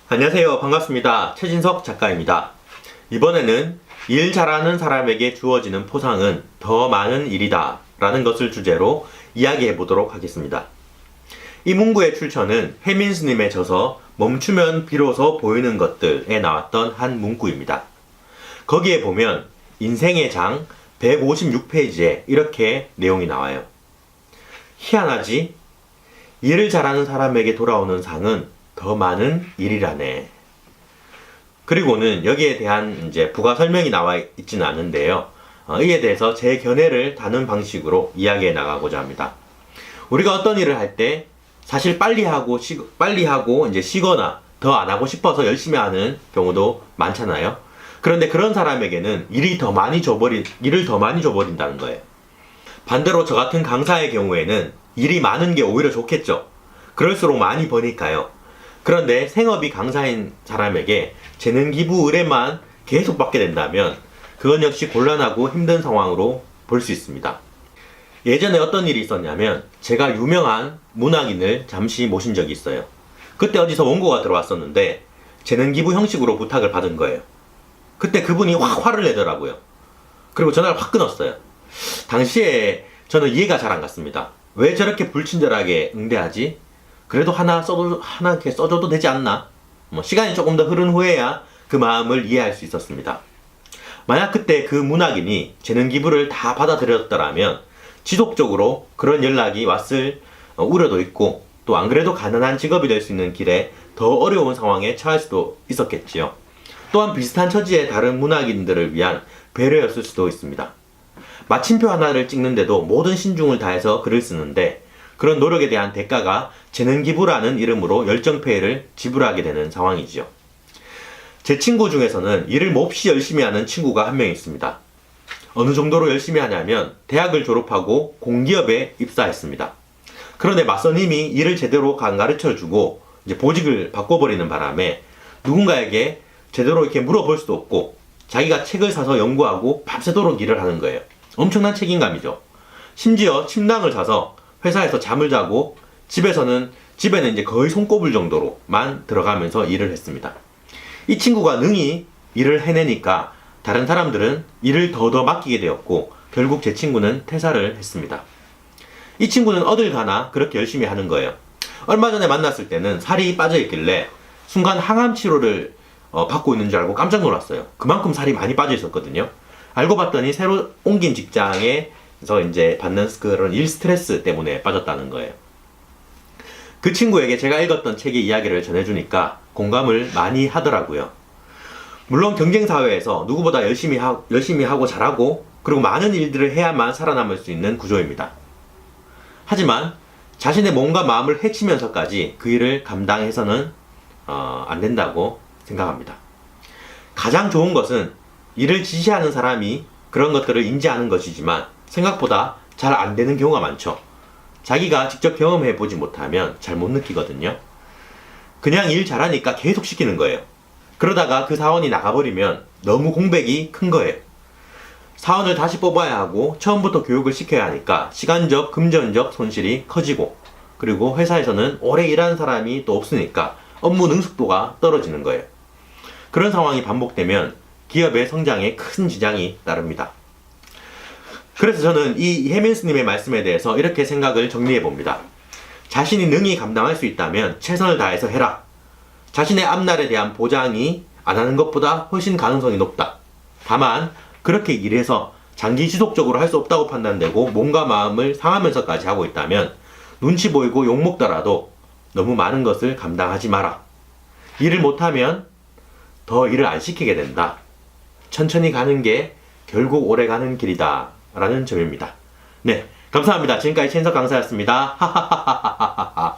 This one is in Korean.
안녕하세요. 반갑습니다. 최진석 작가입니다. 이번에는 일 잘하는 사람에게 주어지는 포상은 더 많은 일이다 라는 것을 주제로 이야기해 보도록 하겠습니다. 이 문구의 출처는 해민스님의 저서 멈추면 비로소 보이는 것들에 나왔던 한 문구입니다. 거기에 보면 인생의 장 156페이지에 이렇게 내용이 나와요. 희한하지? 일을 잘하는 사람에게 돌아오는 상은 더 많은 일이라네. 그리고는 여기에 대한 이제 부가 설명이 나와 있지는 않은데요. 이에 대해서 제 견해를 다는 방식으로 이야기해 나가고자 합니다. 우리가 어떤 일을 할 때 사실 빨리 하고 이제 쉬거나 더 안 하고 싶어서 열심히 하는 경우도 많잖아요. 그런데 그런 사람에게는 일을 더 많이 줘버린다는 거예요. 반대로 저 같은 강사의 경우에는 일이 많은 게 오히려 좋겠죠. 그럴수록 많이 버니까요. 그런데 생업이 강사인 사람에게 재능 기부 의뢰만 계속 받게 된다면 그건 역시 곤란하고 힘든 상황으로 볼 수 있습니다. 예전에 어떤 일이 있었냐면 제가 유명한 문학인을 잠시 모신 적이 있어요. 그때 어디서 원고가 들어왔었는데 재능 기부 형식으로 부탁을 받은 거예요. 그때 그분이 확 화를 내더라고요. 그리고 전화를 확 끊었어요. 당시에 저는 이해가 잘 안 갔습니다. 왜 저렇게 불친절하게 응대하지? 그래도 하나 이렇게 써줘도 되지 않나? 시간이 조금 더 흐른 후에야 그 마음을 이해할 수 있었습니다. 만약 그때 그 문학인이 재능 기부를 다 받아들였더라면 지속적으로 그런 연락이 왔을 우려도 있고 또 안 그래도 가난한 직업이 될 수 있는 길에 더 어려운 상황에 처할 수도 있었겠지요. 또한 비슷한 처지의 다른 문학인들을 위한 배려였을 수도 있습니다. 마침표 하나를 찍는데도 모든 신중을 다해서 글을 쓰는데 그런 노력에 대한 대가가 재능 기부라는 이름으로 열정페이를 지불하게 되는 상황이지요. 제 친구 중에서는 일을 몹시 열심히 하는 친구가 한 명 있습니다. 어느 정도로 열심히 하냐면 대학을 졸업하고 공기업에 입사했습니다. 그런데 맞선임이 일을 제대로 안 가르쳐주고 이제 보직을 바꿔버리는 바람에 누군가에게 제대로 이렇게 물어볼 수도 없고 자기가 책을 사서 연구하고 밤새도록 일을 하는 거예요. 엄청난 책임감이죠. 심지어 침낭을 사서 회사에서 잠을 자고 집에는 이제 거의 손꼽을 정도로만 들어가면서 일을 했습니다. 이 친구가 능히 일을 해내니까 다른 사람들은 일을 더 맡기게 되었고 결국 제 친구는 퇴사를 했습니다. 이 친구는 어딜 가나 그렇게 열심히 하는 거예요. 얼마 전에 만났을 때는 살이 빠져 있길래 순간 항암 치료를 받고 있는 줄 알고 깜짝 놀랐어요. 그만큼 살이 많이 빠져 있었거든요. 알고 봤더니 새로 옮긴 직장에서 이제 받는 그런 일 스트레스 때문에 빠졌다는 거예요. 그 친구에게 제가 읽었던 책의 이야기를 전해주니까 공감을 많이 하더라고요. 물론 경쟁사회에서 누구보다 열심히 하고 잘하고 그리고 많은 일들을 해야만 살아남을 수 있는 구조입니다. 하지만 자신의 몸과 마음을 해치면서까지 그 일을 감당해서는 안 된다고 생각합니다. 가장 좋은 것은 일을 지시하는 사람이 그런 것들을 인지하는 것이지만 생각보다 잘 안 되는 경우가 많죠. 자기가 직접 경험해 보지 못하면 잘 못 느끼거든요. 그냥 일 잘하니까 계속 시키는 거예요. 그러다가 그 사원이 나가버리면 너무 공백이 큰 거예요. 사원을 다시 뽑아야 하고 처음부터 교육을 시켜야 하니까 시간적, 금전적 손실이 커지고 그리고 회사에서는 오래 일하는 사람이 또 없으니까 업무 능숙도가 떨어지는 거예요. 그런 상황이 반복되면 기업의 성장에 큰 지장이 따릅니다. 그래서 저는 이 해민스님의 말씀에 대해서 이렇게 생각을 정리해 봅니다. 자신이 능히 감당할 수 있다면 최선을 다해서 해라. 자신의 앞날에 대한 보장이 안 하는 것보다 훨씬 가능성이 높다. 다만 그렇게 일해서 장기 지속적으로 할 수 없다고 판단되고 몸과 마음을 상하면서까지 하고 있다면 눈치 보이고 욕먹더라도 너무 많은 것을 감당하지 마라. 일을 못하면 더 일을 안 시키게 된다. 천천히 가는 게 결국 오래 가는 길이다 라는 점입니다. 네, 감사합니다. 지금까지 최인석 강사였습니다. 하하하하하하하.